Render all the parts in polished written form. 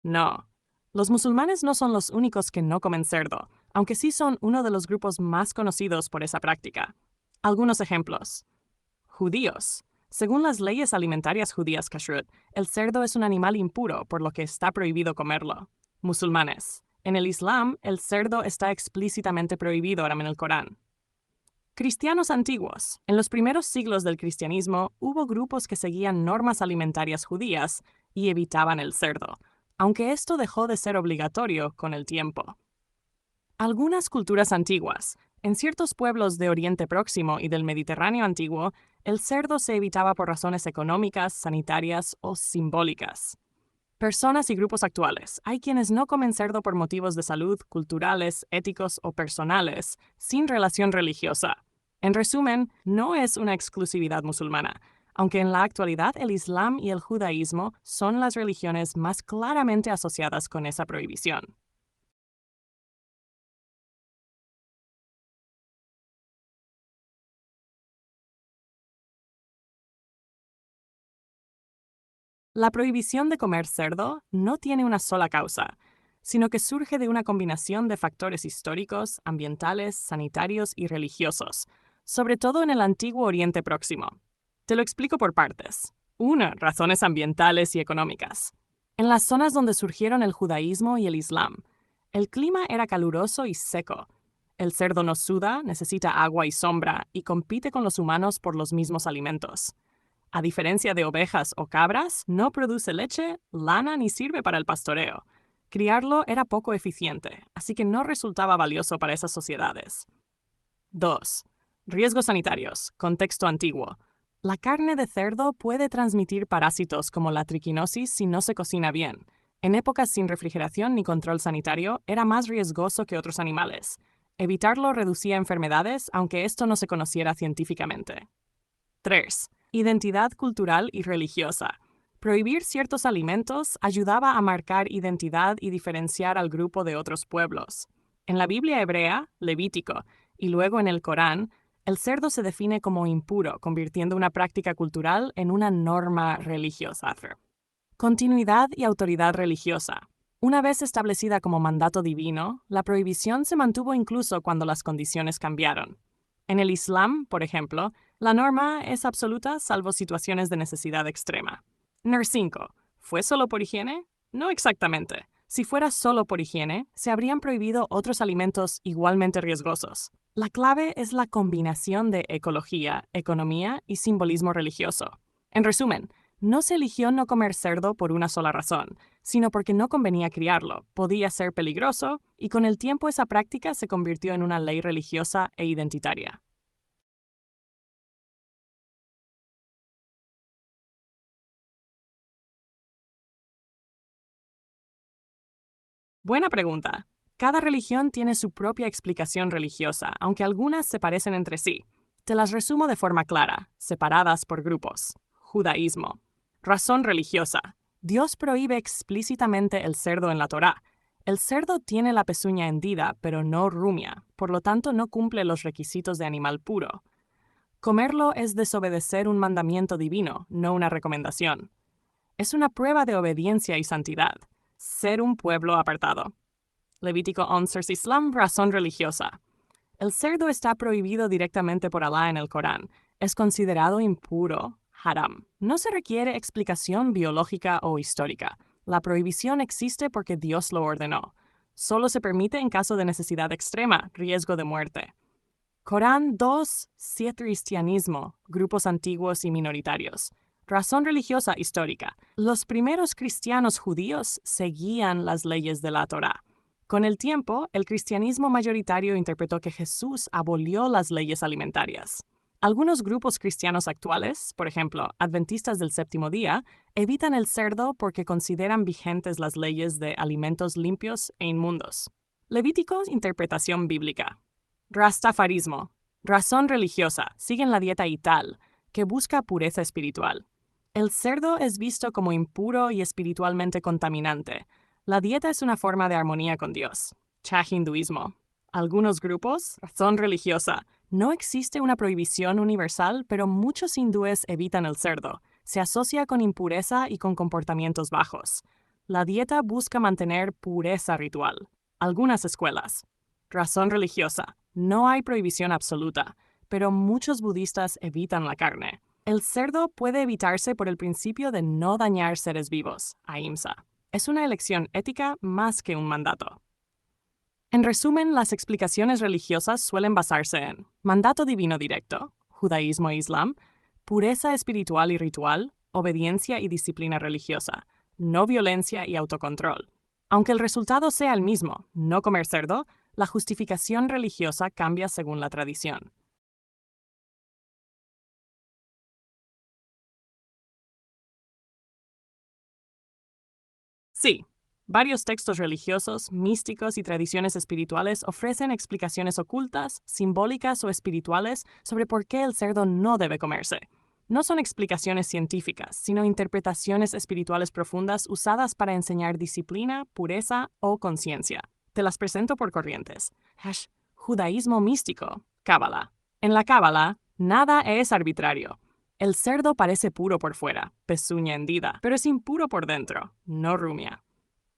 No. Los musulmanes no son los únicos que no comen cerdo, aunque sí son uno de los grupos más conocidos por esa práctica. Algunos ejemplos. Judíos. Según las leyes alimentarias judías kashrut, el cerdo es un animal impuro, por lo que está prohibido comerlo. Musulmanes. En el Islam, el cerdo está explícitamente prohibido en el Corán. Cristianos antiguos. En los primeros siglos del cristianismo, hubo grupos que seguían normas alimentarias judías y evitaban el cerdo, aunque esto dejó de ser obligatorio con el tiempo. Algunas culturas antiguas. En ciertos pueblos de Oriente Próximo y del Mediterráneo antiguo, el cerdo se evitaba por razones económicas, sanitarias o simbólicas. Personas y grupos actuales. Hay quienes no comen cerdo por motivos de salud, culturales, éticos o personales, sin relación religiosa. En resumen, no es una exclusividad musulmana, aunque en la actualidad el Islam y el judaísmo son las religiones más claramente asociadas con esa prohibición. La prohibición de comer cerdo no tiene una sola causa, sino que surge de una combinación de factores históricos, ambientales, sanitarios y religiosos, sobre todo en el antiguo Oriente Próximo. Te lo explico por partes. 1. Razones ambientales y económicas. En las zonas donde surgieron el judaísmo y el islam, el clima era caluroso y seco. El cerdo no suda, necesita agua y sombra y compite con los humanos por los mismos alimentos. A diferencia de ovejas o cabras, no produce leche, lana ni sirve para el pastoreo. Criarlo era poco eficiente, así que no resultaba valioso para esas sociedades. 2. Riesgos sanitarios. Contexto antiguo. La carne de cerdo puede transmitir parásitos como la triquinosis si no se cocina bien. En épocas sin refrigeración ni control sanitario, era más riesgoso que otros animales. Evitarlo reducía enfermedades, aunque esto no se conociera científicamente. 3. Identidad cultural y religiosa. Prohibir ciertos alimentos ayudaba a marcar identidad y diferenciar al grupo de otros pueblos. En la Biblia hebrea, Levítico, y luego en el Corán, el cerdo se define como impuro, convirtiendo una práctica cultural en una norma religiosa. Continuidad y autoridad religiosa. Una vez establecida como mandato divino, la prohibición se mantuvo incluso cuando las condiciones cambiaron. En el Islam, por ejemplo, la norma es absoluta salvo situaciones de necesidad extrema. NER 5. ¿Fue solo por higiene? No exactamente. Si fuera solo por higiene, se habrían prohibido otros alimentos igualmente riesgosos. La clave es la combinación de ecología, economía y simbolismo religioso. En resumen, no se eligió no comer cerdo por una sola razón, sino porque no convenía criarlo, podía ser peligroso, y con el tiempo esa práctica se convirtió en una ley religiosa e identitaria. Buena pregunta. Cada religión tiene su propia explicación religiosa, aunque algunas se parecen entre sí. Te las resumo de forma clara, separadas por grupos. Judaísmo. Razón religiosa. Dios prohíbe explícitamente el cerdo en la Torá. El cerdo tiene la pezuña hendida, pero no rumia, por lo tanto no cumple los requisitos de animal puro. Comerlo es desobedecer un mandamiento divino, no una recomendación. Es una prueba de obediencia y santidad. Ser un pueblo apartado. Levítico 11 Islam, razón religiosa. El cerdo está prohibido directamente por Alá en el Corán. Es considerado impuro, haram. No se requiere explicación biológica o histórica. La prohibición existe porque Dios lo ordenó. Solo se permite en caso de necesidad extrema, riesgo de muerte. Corán 2, cristianismo, grupos antiguos y minoritarios. Razón religiosa histórica. Los primeros cristianos judíos seguían las leyes de la Torá. Con el tiempo, el cristianismo mayoritario interpretó que Jesús abolió las leyes alimentarias. Algunos grupos cristianos actuales, por ejemplo, adventistas del séptimo día, evitan el cerdo porque consideran vigentes las leyes de alimentos limpios e inmundos. Levítico, interpretación bíblica. Rastafarismo. Razón religiosa. Siguen la dieta Ital, que busca pureza espiritual. El cerdo es visto como impuro y espiritualmente contaminante. La dieta es una forma de armonía con Dios. Cha hinduismo. Algunos grupos, razón religiosa. No existe una prohibición universal, pero muchos hindúes evitan el cerdo. Se asocia con impureza y con comportamientos bajos. La dieta busca mantener pureza ritual. Algunas escuelas. Razón religiosa. No hay prohibición absoluta, pero muchos budistas evitan la carne. El cerdo puede evitarse por el principio de no dañar seres vivos, ahimsa. Es una elección ética más que un mandato. En resumen, las explicaciones religiosas suelen basarse en mandato divino directo, judaísmo e islam, pureza espiritual y ritual, obediencia y disciplina religiosa, no violencia y autocontrol. Aunque el resultado sea el mismo, no comer cerdo, la justificación religiosa cambia según la tradición. Sí, varios textos religiosos, místicos y tradiciones espirituales ofrecen explicaciones ocultas, simbólicas o espirituales sobre por qué el cerdo no debe comerse. No son explicaciones científicas, sino interpretaciones espirituales profundas usadas para enseñar disciplina, pureza o conciencia. Te las presento por corrientes. Judaísmo místico, Cábala. En la Cábala, nada es arbitrario. El cerdo parece puro por fuera, pezuña hendida, pero es impuro por dentro, no rumia.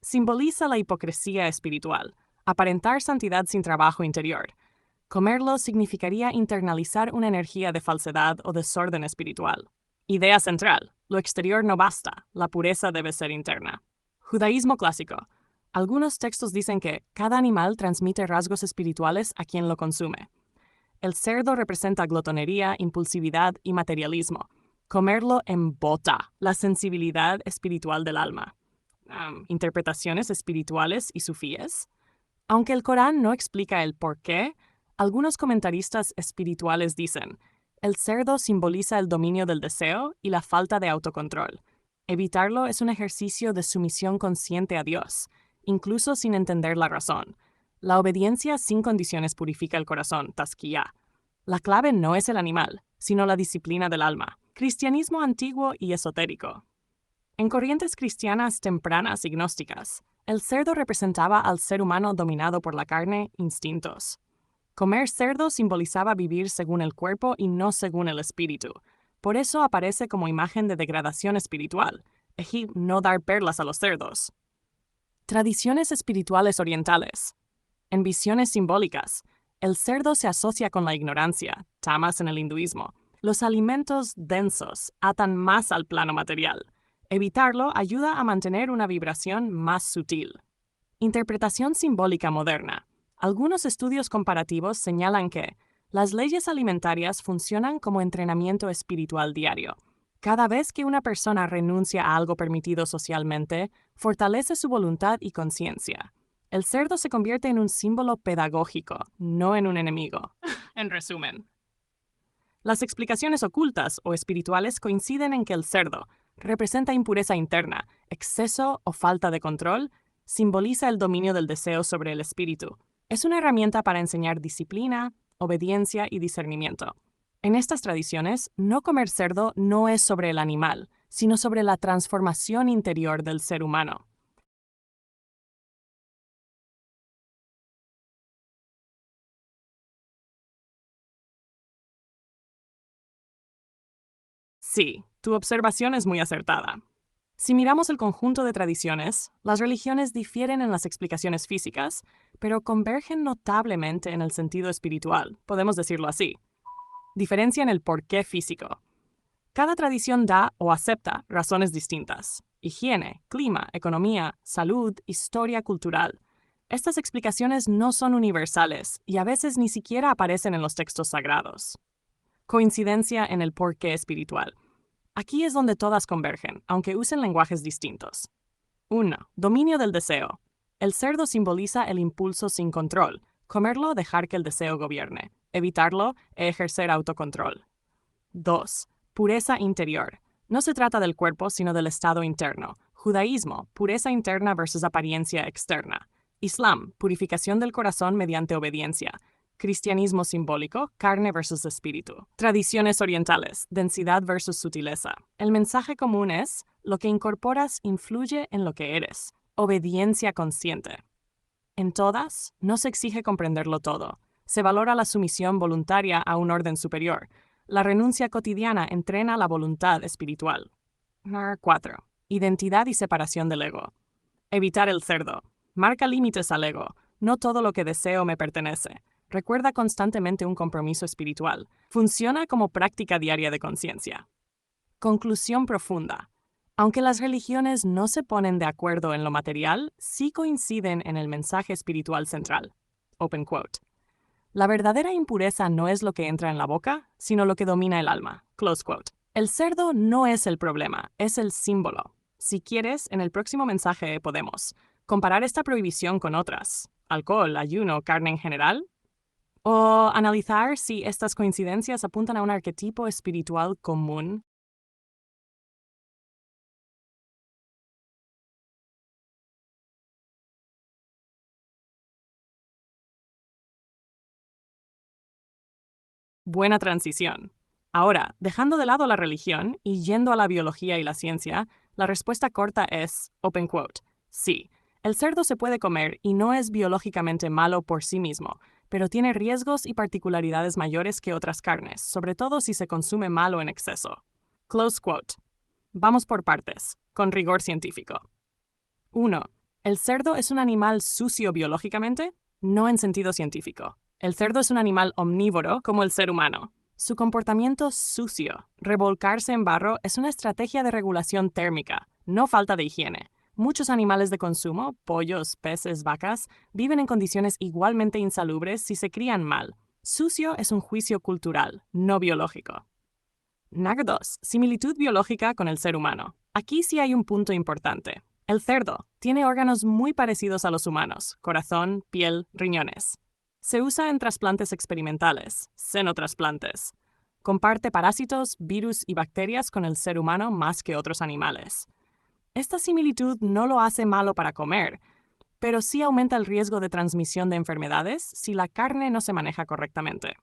Simboliza la hipocresía espiritual, aparentar santidad sin trabajo interior. Comerlo significaría internalizar una energía de falsedad o desorden espiritual. Idea central: lo exterior no basta, la pureza debe ser interna. Judaísmo clásico. Algunos textos dicen que cada animal transmite rasgos espirituales a quien lo consume. El cerdo representa glotonería, impulsividad y materialismo. Comerlo embota la sensibilidad espiritual del alma. Interpretaciones espirituales y sufíes. Aunque el Corán no explica el por qué, algunos comentaristas espirituales dicen: el cerdo simboliza el dominio del deseo y la falta de autocontrol. Evitarlo es un ejercicio de sumisión consciente a Dios, incluso sin entender la razón. La obediencia sin condiciones purifica el corazón, tazkiyah. La clave no es el animal, sino la disciplina del alma. Cristianismo antiguo y esotérico. En corrientes cristianas tempranas y gnósticas, el cerdo representaba al ser humano dominado por la carne, instintos. Comer cerdo simbolizaba vivir según el cuerpo y no según el espíritu. Por eso aparece como imagen de degradación espiritual. Ejí, no dar perlas a los cerdos. Tradiciones espirituales orientales. En visiones simbólicas, el cerdo se asocia con la ignorancia, tamas en el hinduismo. Los alimentos densos atan más al plano material. Evitarlo ayuda a mantener una vibración más sutil. Interpretación simbólica moderna. Algunos estudios comparativos señalan que las leyes alimentarias funcionan como entrenamiento espiritual diario. Cada vez que una persona renuncia a algo permitido socialmente, fortalece su voluntad y conciencia. El cerdo se convierte en un símbolo pedagógico, no en un enemigo. En resumen, las explicaciones ocultas o espirituales coinciden en que el cerdo representa impureza interna, exceso o falta de control, simboliza el dominio del deseo sobre el espíritu. Es una herramienta para enseñar disciplina, obediencia y discernimiento. En estas tradiciones, no comer cerdo no es sobre el animal, sino sobre la transformación interior del ser humano. Sí, tu observación es muy acertada. Si miramos el conjunto de tradiciones, las religiones difieren en las explicaciones físicas, pero convergen notablemente en el sentido espiritual, podemos decirlo así. Diferencia en el porqué físico. Cada tradición da o acepta razones distintas: higiene, clima, economía, salud, historia cultural. Estas explicaciones no son universales y a veces ni siquiera aparecen en los textos sagrados. Coincidencia en el porqué espiritual. Aquí es donde todas convergen, aunque usen lenguajes distintos. 1. Dominio del deseo. El cerdo simboliza el impulso sin control. Comerlo, dejar que el deseo gobierne. Evitarlo, ejercer autocontrol. 2. Pureza interior. No se trata del cuerpo, sino del estado interno. Judaísmo, pureza interna versus apariencia externa. Islam, purificación del corazón mediante obediencia. Cristianismo simbólico, carne versus espíritu. Tradiciones orientales, densidad versus sutileza. El mensaje común es: lo que incorporas influye en lo que eres. Obediencia consciente. En todas, no se exige comprenderlo todo. Se valora la sumisión voluntaria a un orden superior. La renuncia cotidiana entrena la voluntad espiritual. 4. Identidad y separación del ego. Evitar el cerdo. Marca límites al ego. No todo lo que deseo me pertenece. Recuerda constantemente un compromiso espiritual. Funciona como práctica diaria de conciencia. Conclusión profunda. Aunque las religiones no se ponen de acuerdo en lo material, sí coinciden en el mensaje espiritual central. Open quote. La verdadera impureza no es lo que entra en la boca, sino lo que domina el alma. Close quote. El cerdo no es el problema, es el símbolo. Si quieres, en el próximo mensaje podemos comparar esta prohibición con otras, alcohol, ayuno, carne en general, o analizar si estas coincidencias apuntan a un arquetipo espiritual común. Buena transición. Ahora, dejando de lado la religión y yendo a la biología y la ciencia, la respuesta corta es, open quote, sí, el cerdo se puede comer y no es biológicamente malo por sí mismo, pero tiene riesgos y particularidades mayores que otras carnes, sobre todo si se consume mal o en exceso. Close quote. Vamos por partes, con rigor científico. 1. ¿El cerdo es un animal sucio biológicamente? No en sentido científico. El cerdo es un animal omnívoro como el ser humano. Su comportamiento sucio, revolcarse en barro, es una estrategia de regulación térmica, no falta de higiene. Muchos animales de consumo, pollos, peces, vacas, viven en condiciones igualmente insalubres si se crían mal. Sucio es un juicio cultural, no biológico. NAG 2. Similitud biológica con el ser humano. Aquí sí hay un punto importante. El cerdo tiene órganos muy parecidos a los humanos, corazón, piel, riñones. Se usa en trasplantes experimentales, xenotrasplantes. Comparte parásitos, virus y bacterias con el ser humano más que otros animales. Esta similitud no lo hace malo para comer, pero sí aumenta el riesgo de transmisión de enfermedades si la carne no se maneja correctamente.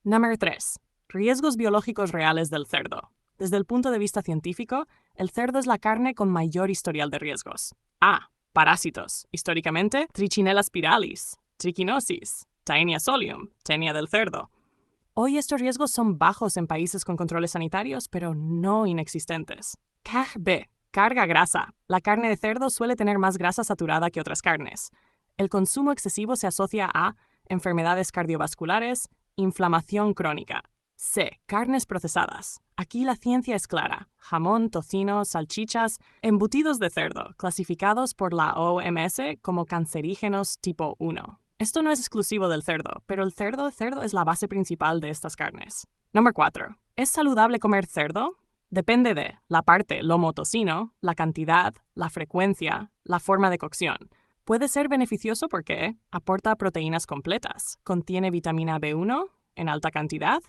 Número 3. Riesgos biológicos reales del cerdo. Desde el punto de vista científico, el cerdo es la carne con mayor historial de riesgos. A. Parásitos. Históricamente, Trichinella spiralis, trichinosis, Taenia solium, tenia del cerdo. Hoy estos riesgos son bajos en países con controles sanitarios, pero no inexistentes. CAG B. Carga grasa. La carne de cerdo suele tener más grasa saturada que otras carnes. El consumo excesivo se asocia a enfermedades cardiovasculares, inflamación crónica. C. Carnes procesadas. Aquí la ciencia es clara. Jamón, tocino, salchichas, embutidos de cerdo, clasificados por la OMS como cancerígenos tipo 1. Esto no es exclusivo del cerdo, pero el cerdo es la base principal de estas carnes. Número 4. ¿Es saludable comer cerdo? Depende de la parte lomo-tocino, la cantidad, la frecuencia, la forma de cocción. Puede ser beneficioso porque aporta proteínas completas, contiene vitamina B1 en alta cantidad,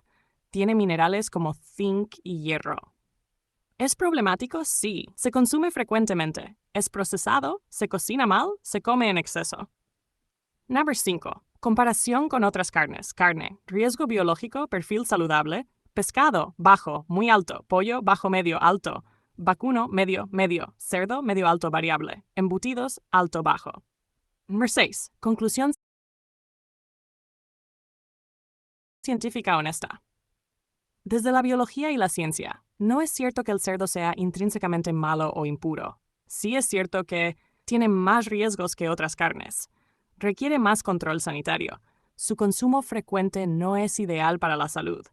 tiene minerales como zinc y hierro. ¿Es problemático? Sí. Se consume frecuentemente. ¿Es procesado? ¿Se cocina mal? ¿Se come en exceso? Número 5. Comparación con otras carnes. Carne. Riesgo biológico, perfil saludable. Pescado, bajo, muy alto. Pollo, bajo, medio, alto. Vacuno, medio, medio. Cerdo, medio, alto, variable. Embutidos, alto, bajo. Número 6. Conclusión científica honesta. Desde la biología y la ciencia, no es cierto que el cerdo sea intrínsecamente malo o impuro. Sí es cierto que tiene más riesgos que otras carnes. Requiere más control sanitario. Su consumo frecuente no es ideal para la salud.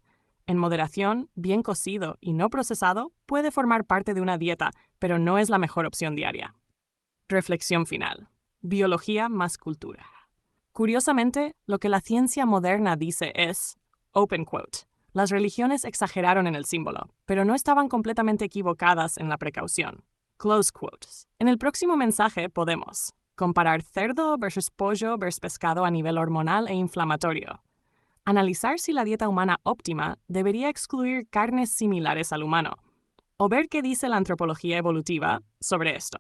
En moderación, bien cocido y no procesado, puede formar parte de una dieta, pero no es la mejor opción diaria. Reflexión final. Biología más cultura. Curiosamente, lo que la ciencia moderna dice es, open quote, las religiones exageraron en el símbolo, pero no estaban completamente equivocadas en la precaución. Close quotes. En el próximo mensaje podemos comparar cerdo versus pollo versus pescado a nivel hormonal e inflamatorio. Analizar si la dieta humana óptima debería excluir carnes similares al humano. O ver qué dice la antropología evolutiva sobre esto.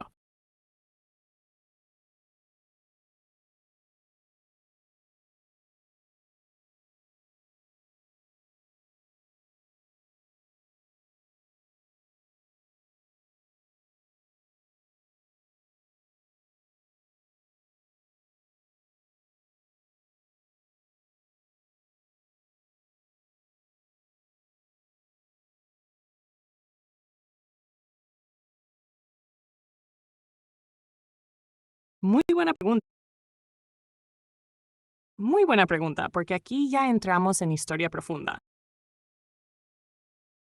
Muy buena pregunta. Muy buena pregunta, porque aquí ya entramos en historia profunda.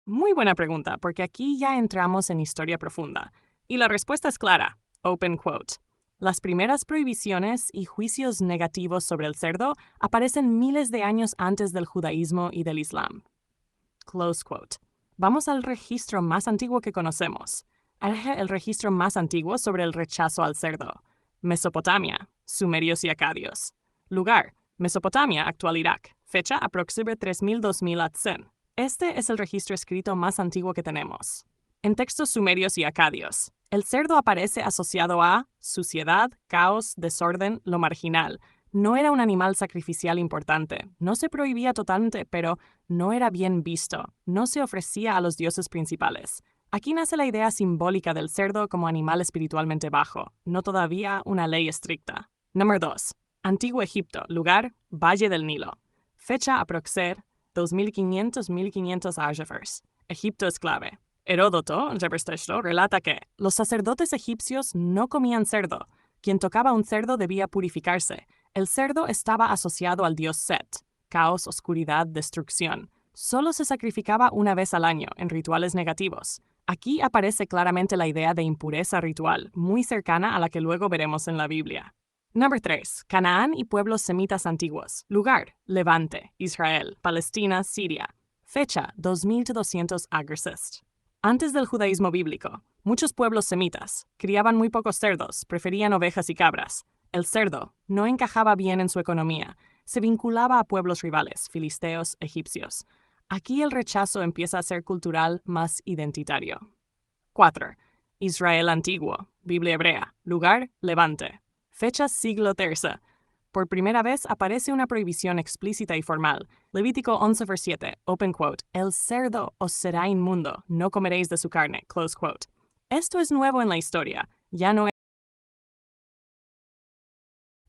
Muy buena pregunta, porque aquí ya entramos en historia profunda. Y la respuesta es clara. Open quote. Las primeras prohibiciones y juicios negativos sobre el cerdo aparecen miles de años antes del judaísmo y del islam. Close quote. Vamos al registro más antiguo que conocemos. El registro más antiguo sobre el rechazo al cerdo. Mesopotamia, sumerios y acadios. Lugar, Mesopotamia, actual Irak. Fecha, aproximadamente 3000-2000 AD. Este es el registro escrito más antiguo que tenemos. En textos sumerios y acadios, el cerdo aparece asociado a suciedad, caos, desorden, lo marginal. No era un animal sacrificial importante. No se prohibía totalmente, pero no era bien visto. No se ofrecía a los dioses principales. Aquí nace la idea simbólica del cerdo como animal espiritualmente bajo, no todavía una ley estricta. Número 2. Antiguo Egipto, lugar, Valle del Nilo. Fecha aproxer 2500-1500 AF. Egipto es clave. Heródoto, el texto, relata que los sacerdotes egipcios no comían cerdo. Quien tocaba un cerdo debía purificarse. El cerdo estaba asociado al dios Set, caos, oscuridad, destrucción. Solo se sacrificaba una vez al año en rituales negativos. Aquí aparece claramente la idea de impureza ritual, muy cercana a la que luego veremos en la Biblia. Número 3. Canaán y pueblos semitas antiguos. Lugar, Levante, Israel, Palestina, Siria. Fecha, 2200 AG. Antes del judaísmo bíblico, muchos pueblos semitas criaban muy pocos cerdos, preferían ovejas y cabras. El cerdo no encajaba bien en su economía, se vinculaba a pueblos rivales, filisteos, egipcios. Aquí el rechazo empieza a ser cultural más identitario. 4. Israel antiguo, Biblia hebrea, lugar, Levante. Fecha siglo III. Por primera vez aparece una prohibición explícita y formal. Levítico 11:7, open quote, el cerdo os será inmundo, no comeréis de su carne, close quote. Esto es nuevo en la historia, ya no es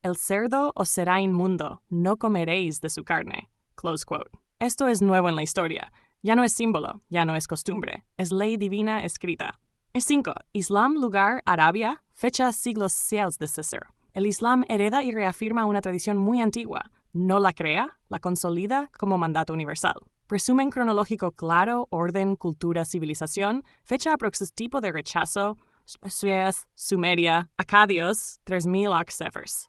el cerdo os será inmundo, no comeréis de su carne, close quote. Esto es nuevo en la historia, ya no es símbolo, ya no es costumbre, es ley divina escrita. 5. Islam, lugar, Arabia, fecha siglos VI de César. El Islam hereda y reafirma una tradición muy antigua. No la crea, la consolida como mandato universal. Resumen cronológico claro, orden, cultura, civilización, fecha aproximativo de rechazo, Suez, Sumeria, Acadios, 3000 AX.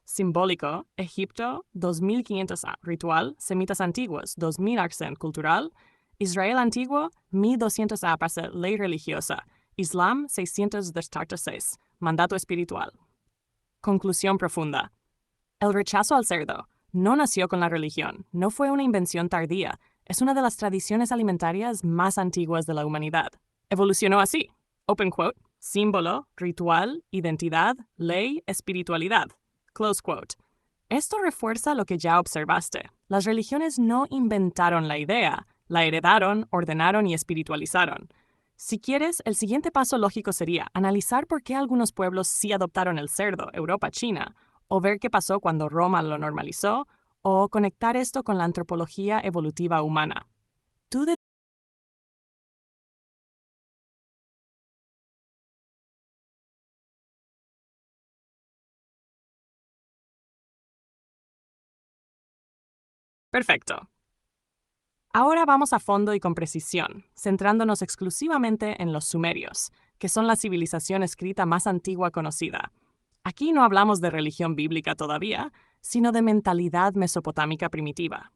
Simbólico, Egipto, 2500 A. Ritual, Semitas antiguos, 2000 AX. Cultural, Israel antiguo, 1200 A. Ley religiosa. Islam 606. Mandato espiritual. Conclusión profunda. El rechazo al cerdo no nació con la religión, no fue una invención tardía, es una de las tradiciones alimentarias más antiguas de la humanidad. Evolucionó así. Open quote. Símbolo, ritual, identidad, ley, espiritualidad. Close quote. Esto refuerza lo que ya observaste. Las religiones no inventaron la idea, la heredaron, ordenaron y espiritualizaron. Si quieres, el siguiente paso lógico sería analizar por qué algunos pueblos sí adoptaron el cerdo, Europa, China, o ver qué pasó cuando Roma lo normalizó, o conectar esto con la antropología evolutiva humana. Tú de Perfecto. Ahora vamos a fondo y con precisión, centrándonos exclusivamente en los sumerios, que son la civilización escrita más antigua conocida. Aquí no hablamos de religión bíblica todavía, sino de mentalidad mesopotámica primitiva.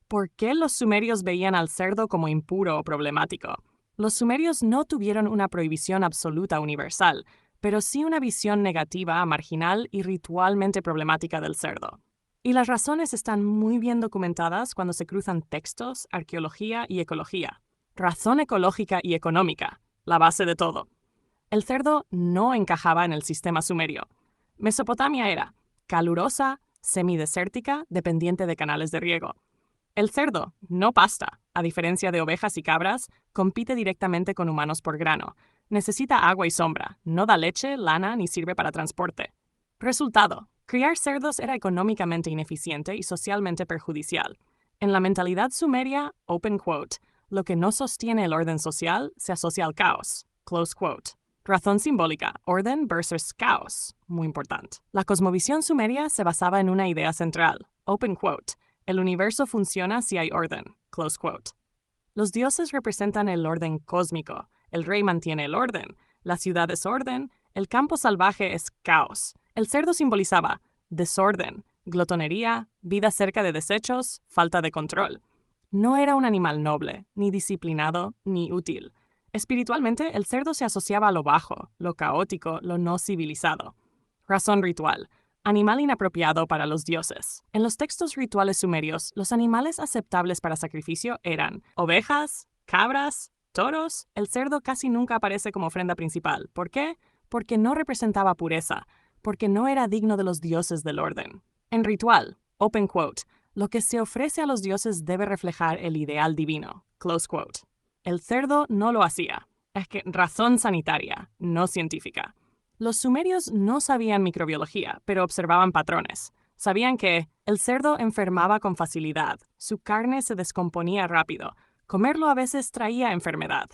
¿Por qué los sumerios veían al cerdo como impuro o problemático? Los sumerios no tuvieron una prohibición absoluta universal, pero sí una visión negativa, marginal y ritualmente problemática del cerdo. Y las razones están muy bien documentadas cuando se cruzan textos, arqueología y ecología. Razón ecológica y económica, la base de todo. El cerdo no encajaba en el sistema sumerio. Mesopotamia era calurosa, semidesértica, dependiente de canales de riego. El cerdo no pasta, a diferencia de ovejas y cabras, compite directamente con humanos por grano. Necesita agua y sombra, no da leche, lana ni sirve para transporte. Resultado: criar cerdos era económicamente ineficiente y socialmente perjudicial. En la mentalidad sumeria, open quote, lo que no sostiene el orden social se asocia al caos, close quote. Razón simbólica, orden versus caos. Muy importante. La cosmovisión sumeria se basaba en una idea central. Open quote. El universo funciona si hay orden. Close quote. Los dioses representan el orden cósmico. El rey mantiene el orden. La ciudad es orden. El campo salvaje es caos. El cerdo simbolizaba desorden, glotonería, vida cerca de desechos, falta de control. No era un animal noble, ni disciplinado, ni útil. Espiritualmente, el cerdo se asociaba a lo bajo, lo caótico, lo no civilizado. Razón ritual. Animal inapropiado para los dioses. En los textos rituales sumerios, los animales aceptables para sacrificio eran ovejas, cabras, toros. El cerdo casi nunca aparece como ofrenda principal. ¿Por qué? Porque no representaba pureza, porque no era digno de los dioses del orden. En ritual, open quote, lo que se ofrece a los dioses debe reflejar el ideal divino. Close quote. El cerdo no lo hacía. Es que razón sanitaria, no científica. Los sumerios no sabían microbiología, pero observaban patrones. Sabían que el cerdo enfermaba con facilidad, su carne se descomponía rápido, comerlo a veces traía enfermedad.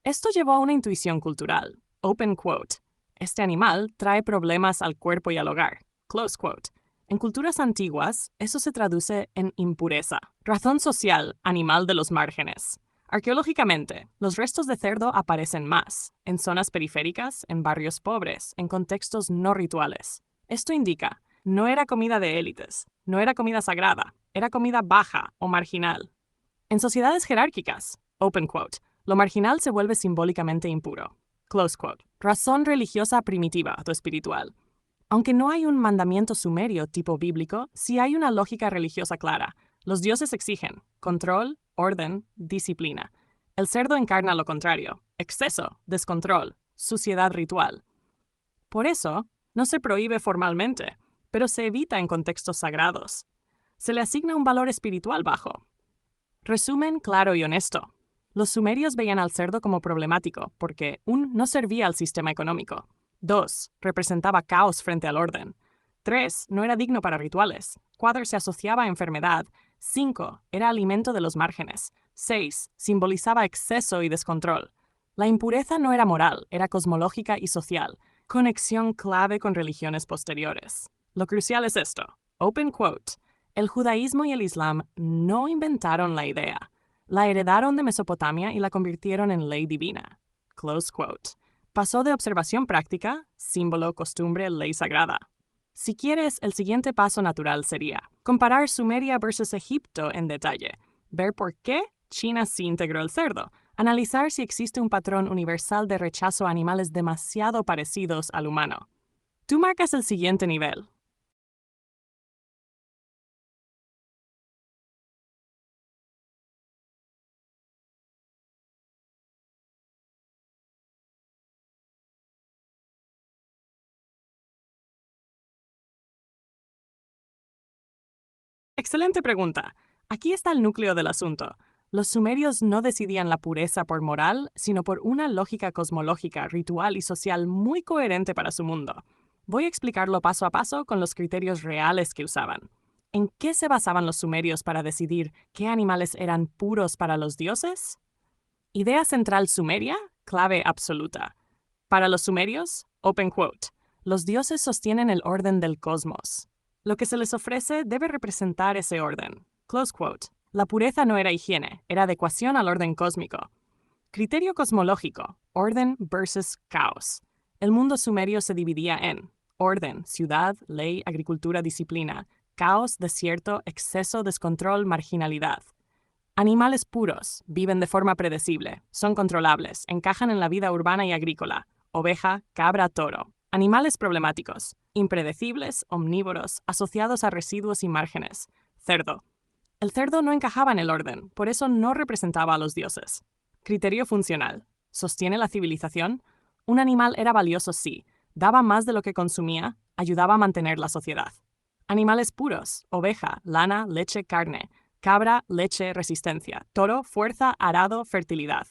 Esto llevó a una intuición cultural. Open quote. Este animal trae problemas al cuerpo y al hogar. Close quote. En culturas antiguas, eso se traduce en impureza. Razón social, animal de los márgenes. Arqueológicamente, los restos de cerdo aparecen más, en zonas periféricas, en barrios pobres, en contextos no rituales. Esto indica, no era comida de élites, no era comida sagrada, era comida baja o marginal. En sociedades jerárquicas, open quote, lo marginal se vuelve simbólicamente impuro. Close quote. Razón religiosa primitiva o espiritual. Aunque no hay un mandamiento sumerio tipo bíblico, sí hay una lógica religiosa clara. Los dioses exigen control, orden, disciplina. El cerdo encarna lo contrario, exceso, descontrol, suciedad ritual. Por eso, no se prohíbe formalmente, pero se evita en contextos sagrados. Se le asigna un valor espiritual bajo. Resumen claro y honesto. Los sumerios veían al cerdo como problemático porque, 1. No servía al sistema económico. 2. Representaba caos frente al orden. 3. No era digno para rituales. 4. Se asociaba a enfermedad. 5. Era alimento de los márgenes. 6. Simbolizaba exceso y descontrol. La impureza no era moral, era cosmológica y social. Conexión clave con religiones posteriores. Lo crucial es esto. Open quote. El judaísmo y el islam no inventaron la idea. La heredaron de Mesopotamia y la convirtieron en ley divina. Close quote. Pasó de observación práctica, símbolo, costumbre, ley sagrada. Si quieres, el siguiente paso natural sería comparar Sumeria versus Egipto en detalle, ver por qué China sí integró el cerdo, analizar si existe un patrón universal de rechazo a animales demasiado parecidos al humano. Tú marcas el siguiente nivel. Excelente pregunta. Aquí está el núcleo del asunto. Los sumerios no decidían la pureza por moral, sino por una lógica cosmológica, ritual y social muy coherente para su mundo. Voy a explicarlo paso a paso con los criterios reales que usaban. ¿En qué se basaban los sumerios para decidir qué animales eran puros para los dioses? Idea central sumeria, clave absoluta. Para los sumerios, open quote, los dioses sostienen el orden del cosmos. Lo que se les ofrece debe representar ese orden. Close quote. La pureza no era higiene, era adecuación al orden cósmico. Criterio cosmológico, orden versus caos. El mundo sumerio se dividía en orden, ciudad, ley, agricultura, disciplina, caos, desierto, exceso, descontrol, marginalidad. Animales puros, viven de forma predecible, son controlables, encajan en la vida urbana y agrícola, oveja, cabra, toro. Animales problemáticos, impredecibles, omnívoros, asociados a residuos y márgenes. Cerdo. El cerdo no encajaba en el orden, por eso no representaba a los dioses. Criterio funcional. ¿Sostiene la civilización? Un animal era valioso sí, daba más de lo que consumía, ayudaba a mantener la sociedad. Animales puros, oveja, lana, leche, carne. Cabra, leche, resistencia. Toro, fuerza, arado, fertilidad.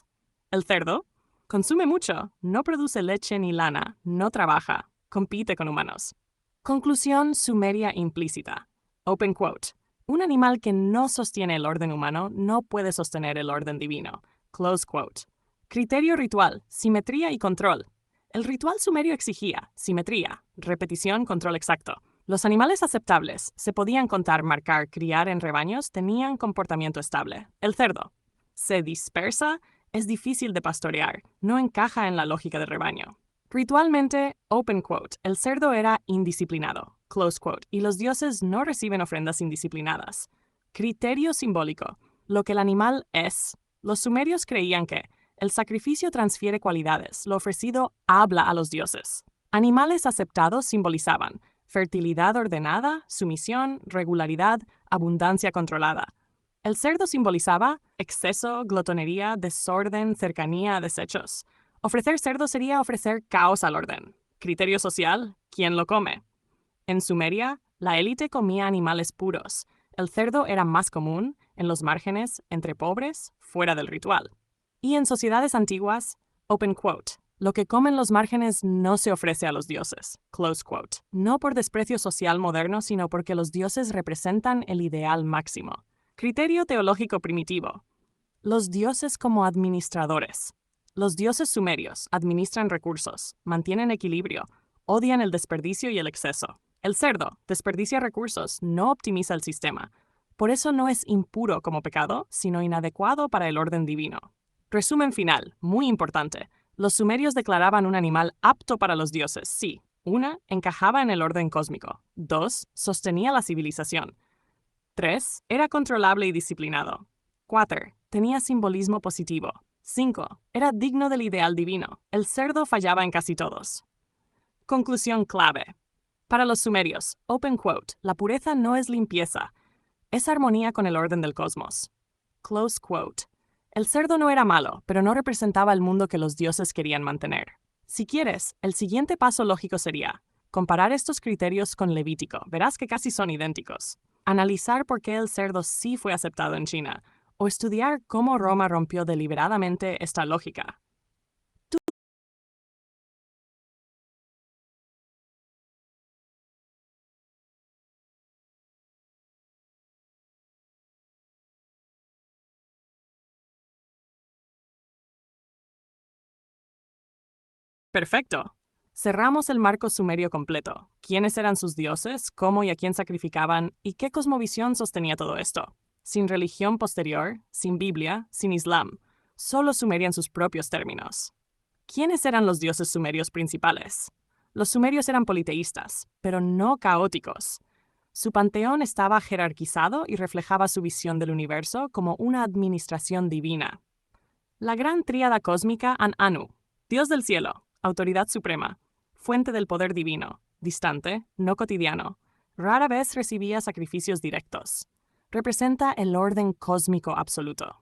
El cerdo consume mucho, no produce leche ni lana, no trabaja, compite con humanos. Conclusión sumeria implícita. Open quote. Un animal que no sostiene el orden humano no puede sostener el orden divino. Close quote. Criterio ritual, simetría y control. El ritual sumerio exigía simetría, repetición, control exacto. Los animales aceptables se podían contar, marcar, criar en rebaños, tenían comportamiento estable. El cerdo se dispersa, es difícil de pastorear, no encaja en la lógica del rebaño. Ritualmente, open quote, el cerdo era indisciplinado, close quote, y los dioses no reciben ofrendas indisciplinadas. Criterio simbólico, lo que el animal es. Los sumerios creían que el sacrificio transfiere cualidades, lo ofrecido habla a los dioses. Animales aceptados simbolizaban fertilidad ordenada, sumisión, regularidad, abundancia controlada. El cerdo simbolizaba exceso, glotonería, desorden, cercanía a desechos. Ofrecer cerdo sería ofrecer caos al orden. Criterio social, ¿quién lo come? En Sumeria, la élite comía animales puros. El cerdo era más común, en los márgenes, entre pobres, fuera del ritual. Y en sociedades antiguas, open quote, lo que comen los márgenes no se ofrece a los dioses, close quote. No por desprecio social moderno, sino porque los dioses representan el ideal máximo. Criterio teológico primitivo. Los dioses como administradores. Los dioses sumerios administran recursos, mantienen equilibrio, odian el desperdicio y el exceso. El cerdo desperdicia recursos, no optimiza el sistema. Por eso no es impuro como pecado, sino inadecuado para el orden divino. Resumen final, muy importante. Los sumerios declaraban un animal apto para los dioses, sí. 1. Encajaba en el orden cósmico. 2. Sostenía la civilización. 3. Era controlable y disciplinado. 4. Tenía simbolismo positivo. 5. Era digno del ideal divino. El cerdo fallaba en casi todos. Conclusión clave. Para los sumerios, open quote, la pureza no es limpieza, es armonía con el orden del cosmos. Close quote. El cerdo no era malo, pero no representaba el mundo que los dioses querían mantener. Si quieres, el siguiente paso lógico sería comparar estos criterios con Levítico. Verás que casi son idénticos. Analizar por qué el cerdo sí fue aceptado en China, o estudiar cómo Roma rompió deliberadamente esta lógica. Perfecto. Cerramos el marco sumerio completo. ¿Quiénes eran sus dioses? ¿Cómo y a quién sacrificaban? ¿Y qué cosmovisión sostenía todo esto? Sin religión posterior, sin Biblia, sin Islam. Solo Sumeria en sus propios términos. ¿Quiénes eran los dioses sumerios principales? Los sumerios eran politeístas, pero no caóticos. Su panteón estaba jerarquizado y reflejaba su visión del universo como una administración divina. La gran tríada cósmica Anu, Dios del cielo, autoridad suprema, fuente del poder divino, distante, no cotidiano, rara vez recibía sacrificios directos. Representa el orden cósmico absoluto.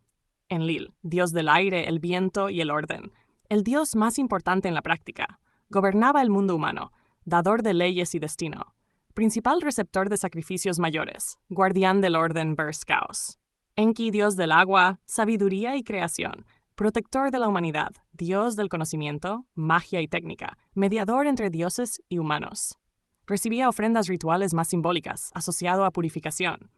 Enlil, Dios del aire, el viento y el orden, el Dios más importante en la práctica, gobernaba el mundo humano, dador de leyes y destino, principal receptor de sacrificios mayores, guardián del orden versus caos. Enki, Dios del agua, sabiduría y creación, protector de la humanidad, Dios del conocimiento, magia y técnica, mediador entre dioses y humanos. Recibía ofrendas rituales más simbólicas, asociado a purificación.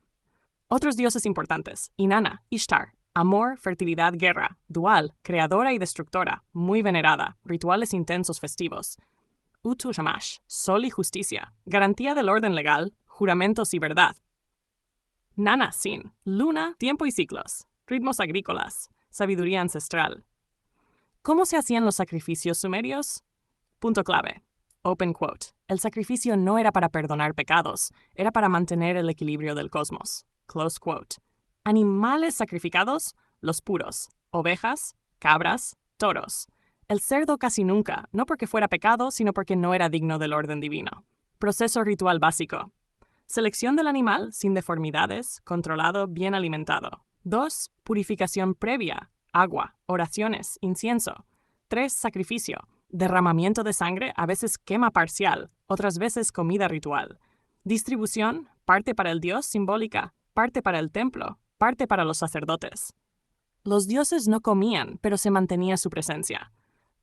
Otros dioses importantes: Inanna, Ishtar, amor, fertilidad, guerra, dual, creadora y destructora, muy venerada, rituales intensos festivos. Utu Shamash, sol y justicia, garantía del orden legal, juramentos y verdad. Nana Sin, luna, tiempo y ciclos, ritmos agrícolas, sabiduría ancestral. ¿Cómo se hacían los sacrificios sumerios? Punto clave. Open quote. El sacrificio no era para perdonar pecados, era para mantener el equilibrio del cosmos. Close quote. Animales sacrificados, los puros, ovejas, cabras, toros. El cerdo casi nunca, no porque fuera pecado, sino porque no era digno del orden divino. Proceso ritual básico. Selección del animal sin deformidades, controlado, bien alimentado. 2. Purificación previa, agua, oraciones, incienso. 3. Sacrificio, derramamiento de sangre, a veces quema parcial, otras veces comida ritual. Distribución, parte para el dios, simbólica, parte para el templo, parte para los sacerdotes. Los dioses no comían, pero se mantenía su presencia.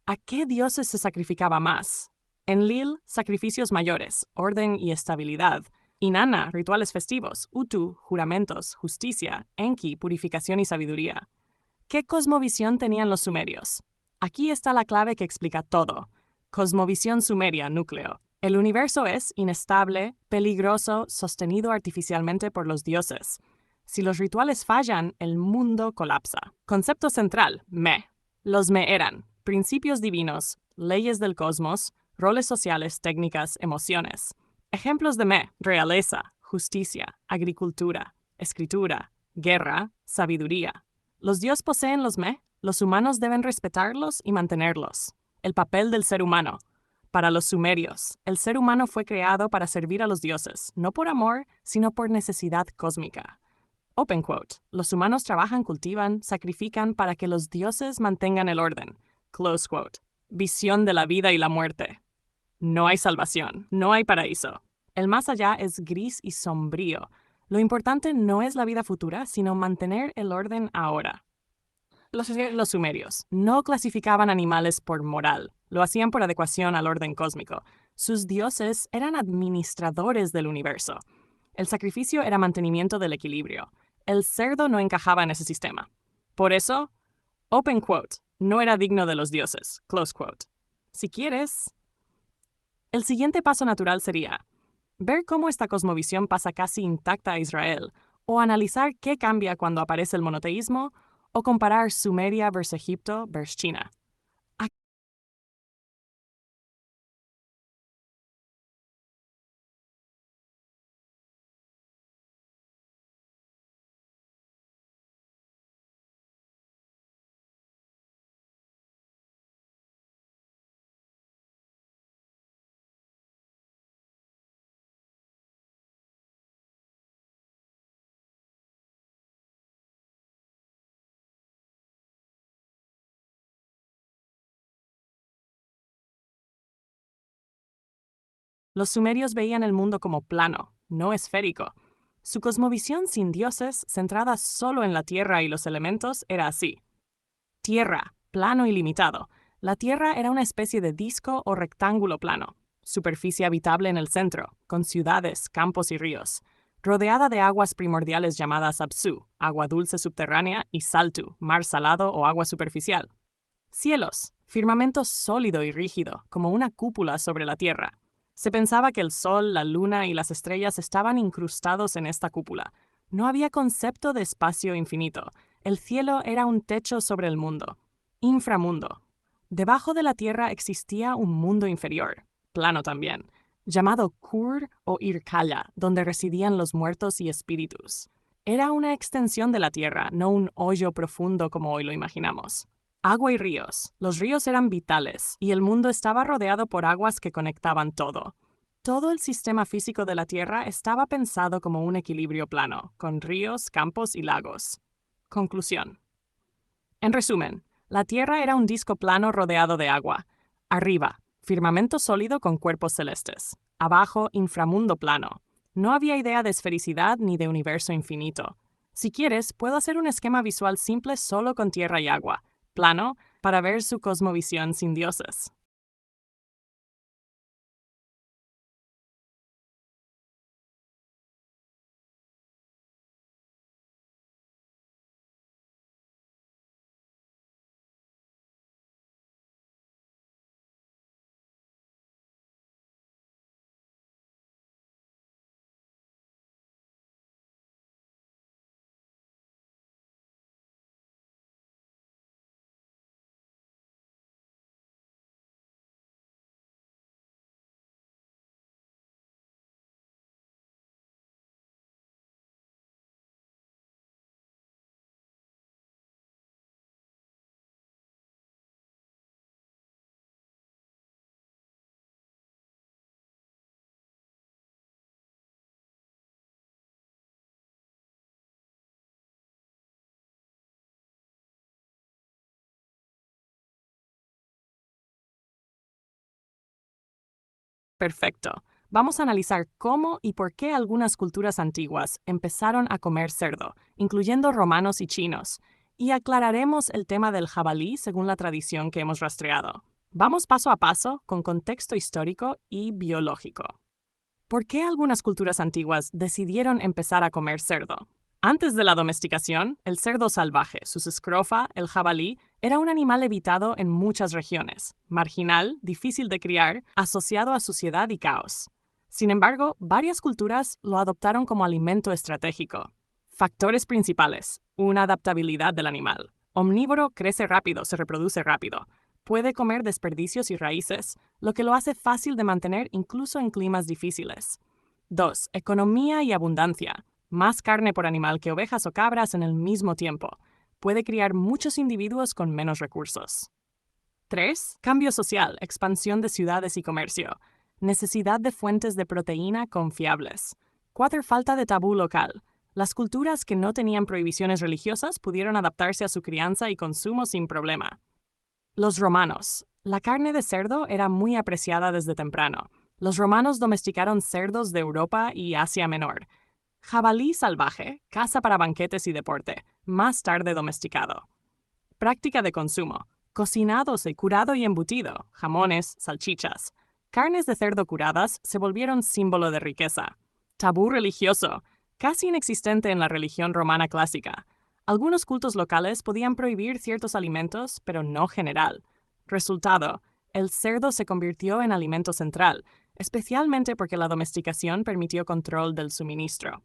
¿A qué dioses se sacrificaba más? Enlil, sacrificios mayores, orden y estabilidad. Inanna, rituales festivos. Utu, juramentos, justicia. Enki, purificación y sabiduría. ¿Qué cosmovisión tenían los sumerios? Aquí está la clave que explica todo. Cosmovisión sumeria, núcleo. El universo es inestable, peligroso, sostenido artificialmente por los dioses. Si los rituales fallan, el mundo colapsa. Concepto central, Me. Los Me eran principios divinos, leyes del cosmos, roles sociales, técnicas, emociones. Ejemplos de Me, realeza, justicia, agricultura, escritura, guerra, sabiduría. Los dioses poseen los Me, los humanos deben respetarlos y mantenerlos. El papel del ser humano. Para los sumerios, el ser humano fue creado para servir a los dioses, no por amor, sino por necesidad cósmica. Open quote. Los humanos trabajan, cultivan, sacrifican para que los dioses mantengan el orden. Close quote. Visión de la vida y la muerte. No hay salvación, no hay paraíso. El más allá es gris y sombrío. Lo importante no es la vida futura, sino mantener el orden ahora. Los sumerios no clasificaban animales por moral, lo hacían por adecuación al orden cósmico. Sus dioses eran administradores del universo. El sacrificio era mantenimiento del equilibrio. El cerdo no encajaba en ese sistema. Por eso, open quote, no era digno de los dioses, close quote. Si quieres, el siguiente paso natural sería ver cómo esta cosmovisión pasa casi intacta a Israel, o analizar qué cambia cuando aparece el monoteísmo, o comparar Sumeria versus Egipto versus China. Los sumerios veían el mundo como plano, no esférico. Su cosmovisión sin dioses, centrada solo en la tierra y los elementos, era así. Tierra, plano y limitado. La Tierra era una especie de disco o rectángulo plano, superficie habitable en el centro, con ciudades, campos y ríos, rodeada de aguas primordiales llamadas Apsu, agua dulce subterránea, y Saltu, mar salado o agua superficial. Cielos, firmamento sólido y rígido, como una cúpula sobre la Tierra. Se pensaba que el Sol, la Luna y las estrellas estaban incrustados en esta cúpula. No había concepto de espacio infinito. El cielo era un techo sobre el mundo. Inframundo. Debajo de la Tierra existía un mundo inferior, plano también, llamado Kur o Irkalla, donde residían los muertos y espíritus. Era una extensión de la Tierra, no un hoyo profundo como hoy lo imaginamos. Agua y ríos. Los ríos eran vitales, y el mundo estaba rodeado por aguas que conectaban todo. Todo el sistema físico de la Tierra estaba pensado como un equilibrio plano, con ríos, campos y lagos. Conclusión. En resumen, la Tierra era un disco plano rodeado de agua. Arriba, firmamento sólido con cuerpos celestes. Abajo, inframundo plano. No había idea de esfericidad ni de universo infinito. Si quieres, puedo hacer un esquema visual simple solo con tierra y agua, plano, para ver su cosmovisión sin dioses. Perfecto. Vamos a analizar cómo y por qué algunas culturas antiguas empezaron a comer cerdo, incluyendo romanos y chinos, y aclararemos el tema del jabalí según la tradición que hemos rastreado. Vamos paso a paso con contexto histórico y biológico. ¿Por qué algunas culturas antiguas decidieron empezar a comer cerdo? Antes de la domesticación, el cerdo salvaje, sus escrofa, el jabalí, Era un animal evitado en muchas regiones, marginal, difícil de criar, asociado a suciedad y caos. Sin embargo, varias culturas lo adoptaron como alimento estratégico. Factores principales: una adaptabilidad del animal. Omnívoro, crece rápido, se reproduce rápido. Puede comer desperdicios y raíces, lo que lo hace fácil de mantener incluso en climas difíciles. 2. Economía y abundancia. Más carne por animal que ovejas o cabras en el mismo tiempo. Puede criar muchos individuos con menos recursos. 3. Cambio social, expansión de ciudades y comercio. Necesidad de fuentes de proteína confiables. 4. Falta de tabú local. Las culturas que no tenían prohibiciones religiosas pudieron adaptarse a su crianza y consumo sin problema. Los romanos. La carne de cerdo era muy apreciada desde temprano. Los romanos domesticaron cerdos de Europa y Asia Menor. Jabalí salvaje, caza para banquetes y deporte, más tarde domesticado. Práctica de consumo: cocinados y curado y embutido, jamones, salchichas. Carnes de cerdo curadas se volvieron símbolo de riqueza. Tabú religioso, casi inexistente en la religión romana clásica. Algunos cultos locales podían prohibir ciertos alimentos, pero no general. Resultado: el cerdo se convirtió en alimento central, especialmente porque la domesticación permitió control del suministro.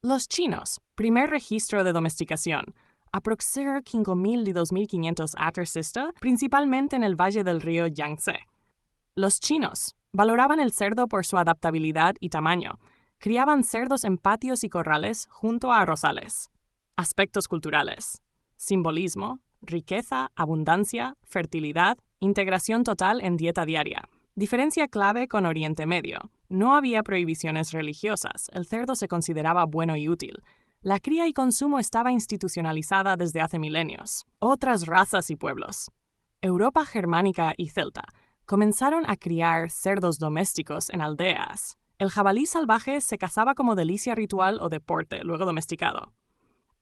Los chinos, primer registro de domesticación, aproximadamente 5.000 y 2.500 a.C., principalmente en el valle del río Yangtze. Los chinos valoraban el cerdo por su adaptabilidad y tamaño. Criaban cerdos en patios y corrales junto a arrozales. Aspectos culturales: simbolismo, riqueza, abundancia, fertilidad, integración total en dieta diaria. Diferencia clave con Oriente Medio. No había prohibiciones religiosas, el cerdo se consideraba bueno y útil. La cría y consumo estaba institucionalizada desde hace milenios. Otras razas y pueblos. Europa germánica y celta comenzaron a criar cerdos domésticos en aldeas. El jabalí salvaje se cazaba como delicia ritual o deporte, luego domesticado.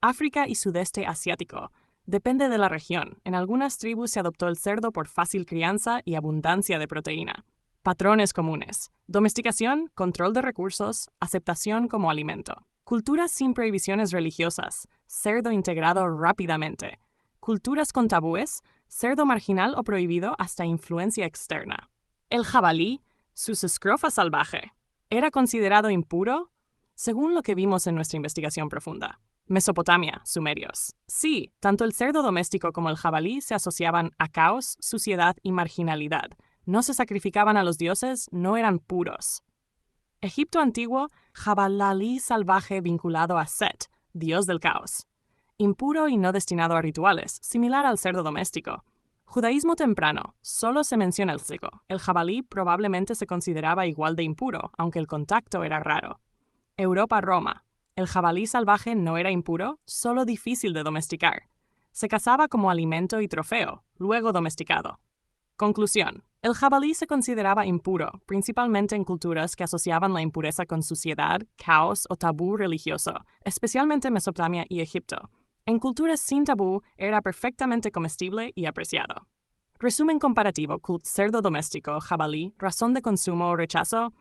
África y sudeste asiático. Depende de la región. En algunas tribus se adoptó el cerdo por fácil crianza y abundancia de proteína. Patrones comunes: domesticación, control de recursos, aceptación como alimento. Culturas sin prohibiciones religiosas. Cerdo integrado rápidamente. Culturas con tabúes. Cerdo marginal o prohibido hasta influencia externa. El jabalí, su escrofa salvaje, ¿era considerado impuro? Según lo que vimos en nuestra investigación profunda. Mesopotamia, sumerios. Sí, tanto el cerdo doméstico como el jabalí se asociaban a caos, suciedad y marginalidad. No se sacrificaban a los dioses, no eran puros. Egipto antiguo, jabalí salvaje vinculado a Set, dios del caos. Impuro y no destinado a rituales, similar al cerdo doméstico. Judaísmo temprano, solo se menciona el ciego. El jabalí probablemente se consideraba igual de impuro, aunque el contacto era raro. Europa-Roma. El jabalí salvaje no era impuro, solo difícil de domesticar. Se cazaba como alimento y trofeo, luego domesticado. Conclusión: el jabalí se consideraba impuro, principalmente en culturas que asociaban la impureza con suciedad, caos o tabú religioso, especialmente Mesopotamia y Egipto. En culturas sin tabú, era perfectamente comestible y apreciado. Resumen comparativo: cerdo doméstico, jabalí, razón de consumo o rechazo.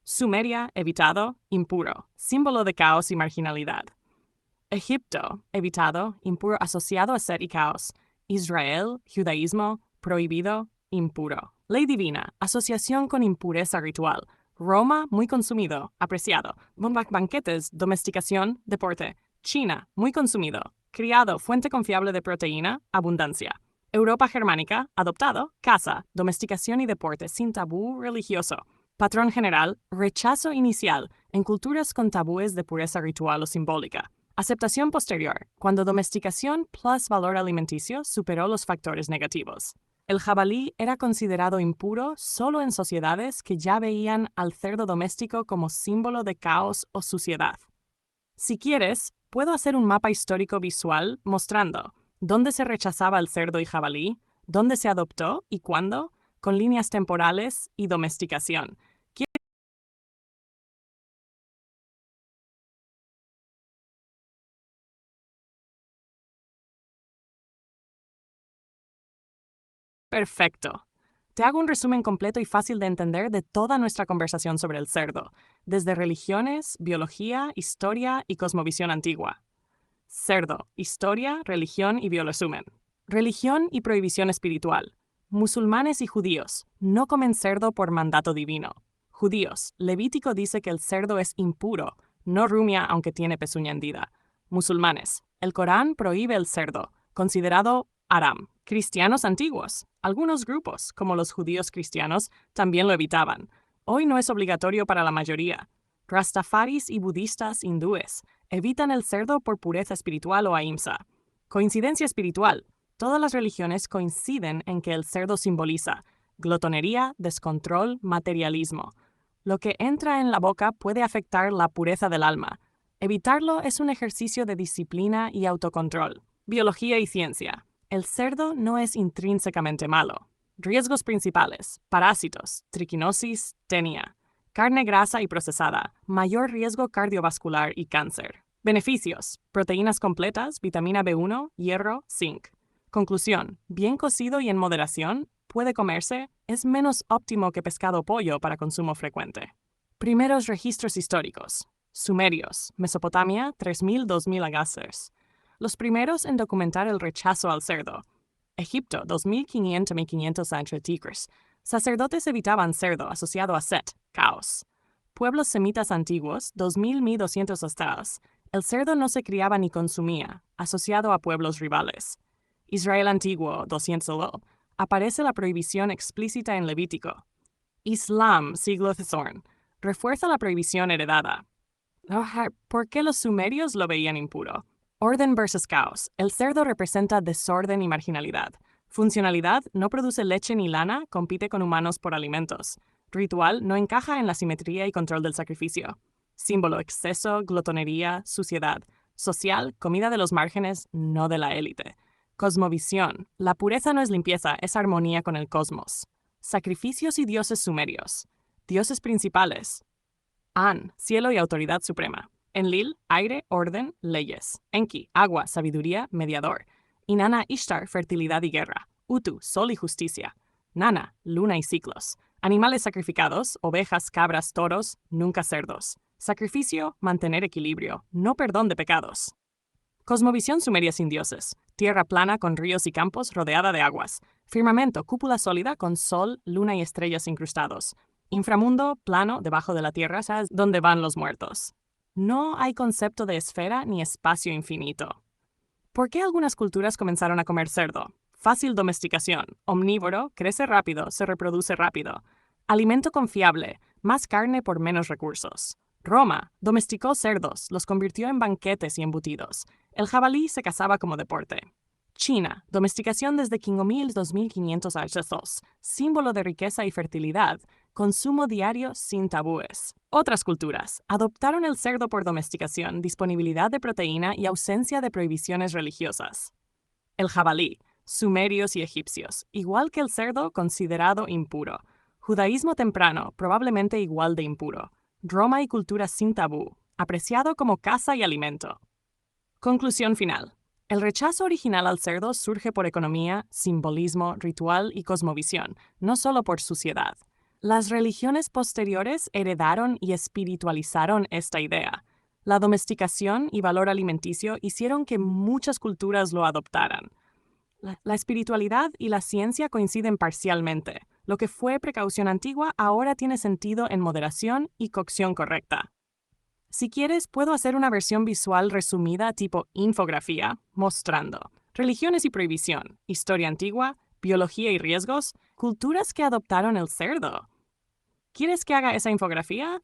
Sumeria, evitado, impuro, símbolo de caos y marginalidad. Egipto, evitado, impuro, asociado a ser y caos. Israel, judaísmo, prohibido, impuro. Ley divina, asociación con impureza ritual. Roma, muy consumido, apreciado. Banquetes, domesticación, deporte. China, muy consumido, criado, fuente confiable de proteína, abundancia. Europa germánica, adoptado, caza, domesticación y deporte, sin tabú religioso. Patrón general: rechazo inicial, en culturas con tabúes de pureza ritual o simbólica. Aceptación posterior, cuando domesticación plus valor alimenticio superó los factores negativos. El jabalí era considerado impuro solo en sociedades que ya veían al cerdo doméstico como símbolo de caos o suciedad. Si quieres, puedo hacer un mapa histórico visual mostrando dónde se rechazaba el cerdo y jabalí, dónde se adoptó y cuándo, con líneas temporales y domesticación. Perfecto. Te hago un resumen completo y fácil de entender de toda nuestra conversación sobre el cerdo, desde religiones, biología, historia y cosmovisión antigua. Cerdo, historia, religión y bioresumen. Religión y prohibición espiritual. Musulmanes y judíos no comen cerdo por mandato divino. Judíos, Levítico dice que el cerdo es impuro, no rumia aunque tiene pezuña hendida. Musulmanes, el Corán prohíbe el cerdo, considerado haram. Cristianos antiguos, algunos grupos, como los judíos cristianos, también lo evitaban. Hoy no es obligatorio para la mayoría. Rastafaris y budistas hindúes evitan el cerdo por pureza espiritual o ahimsa. Coincidencia espiritual. Todas las religiones coinciden en que el cerdo simboliza glotonería, descontrol, materialismo. Lo que entra en la boca puede afectar la pureza del alma. Evitarlo es un ejercicio de disciplina y autocontrol. Biología y ciencia. El cerdo no es intrínsecamente malo. Riesgos principales: parásitos, triquinosis, tenia. Carne grasa y procesada, mayor riesgo cardiovascular y cáncer. Beneficios: proteínas completas, vitamina B1, hierro, zinc. Conclusión: bien cocido y en moderación, puede comerse, es menos óptimo que pescado o pollo para consumo frecuente. Primeros registros históricos. Sumerios, Mesopotamia, 3000-2000 a.C. Los primeros en documentar el rechazo al cerdo. Egipto, 2500-1500 a.C. Sacerdotes evitaban cerdo asociado a Set, caos. Pueblos semitas antiguos, 2000-1200 hasta. El cerdo no se criaba ni consumía, asociado a pueblos rivales. Israel antiguo, 200 aparece la prohibición explícita en Levítico. Islam, siglo Thorn, refuerza la prohibición heredada. ¿Por qué los sumerios lo veían impuro? Orden versus caos. El cerdo representa desorden y marginalidad. Funcionalidad: no produce leche ni lana, compite con humanos por alimentos. Ritual: no encaja en la simetría y control del sacrificio. Símbolo: exceso, glotonería, suciedad. Social: comida de los márgenes, no de la élite. Cosmovisión: la pureza no es limpieza, es armonía con el cosmos. Sacrificios y dioses sumerios. Dioses principales: An, cielo y autoridad suprema. Enlil, aire, orden, leyes. Enki, agua, sabiduría, mediador. Inanna Ishtar, fertilidad y guerra. Utu, sol y justicia. Nana, luna y ciclos. Animales sacrificados: ovejas, cabras, toros, nunca cerdos. Sacrificio: mantener equilibrio, no perdón de pecados. Cosmovisión sumeria sin dioses. Tierra plana con ríos y campos rodeada de aguas. Firmamento, cúpula sólida con sol, luna y estrellas incrustados. Inframundo, plano, debajo de la tierra, ¿sabes? Donde van los muertos. No hay concepto de esfera ni espacio infinito. ¿Por qué algunas culturas comenzaron a comer cerdo? Fácil domesticación, omnívoro, crece rápido, se reproduce rápido. Alimento confiable, más carne por menos recursos. Roma domesticó cerdos, los convirtió en banquetes y embutidos. El jabalí se cazaba como deporte. China, domesticación desde 5000-2500 a.C., símbolo de riqueza y fertilidad, consumo diario sin tabúes. Otras culturas adoptaron el cerdo por domesticación, disponibilidad de proteína y ausencia de prohibiciones religiosas. El jabalí, sumerios y egipcios, igual que el cerdo, considerado impuro. Judaísmo temprano, probablemente igual de impuro. Roma y cultura sin tabú, apreciado como caza y alimento. Conclusión final. El rechazo original al cerdo surge por economía, simbolismo, ritual y cosmovisión, no solo por suciedad. Las religiones posteriores heredaron y espiritualizaron esta idea. La domesticación y valor alimenticio hicieron que muchas culturas lo adoptaran. La espiritualidad y la ciencia coinciden parcialmente. Lo que fue precaución antigua ahora tiene sentido en moderación y cocción correcta. Si quieres, puedo hacer una versión visual resumida tipo infografía, mostrando religiones y prohibición, historia antigua, biología y riesgos, culturas que adoptaron el cerdo. ¿Quieres que haga esa infografía?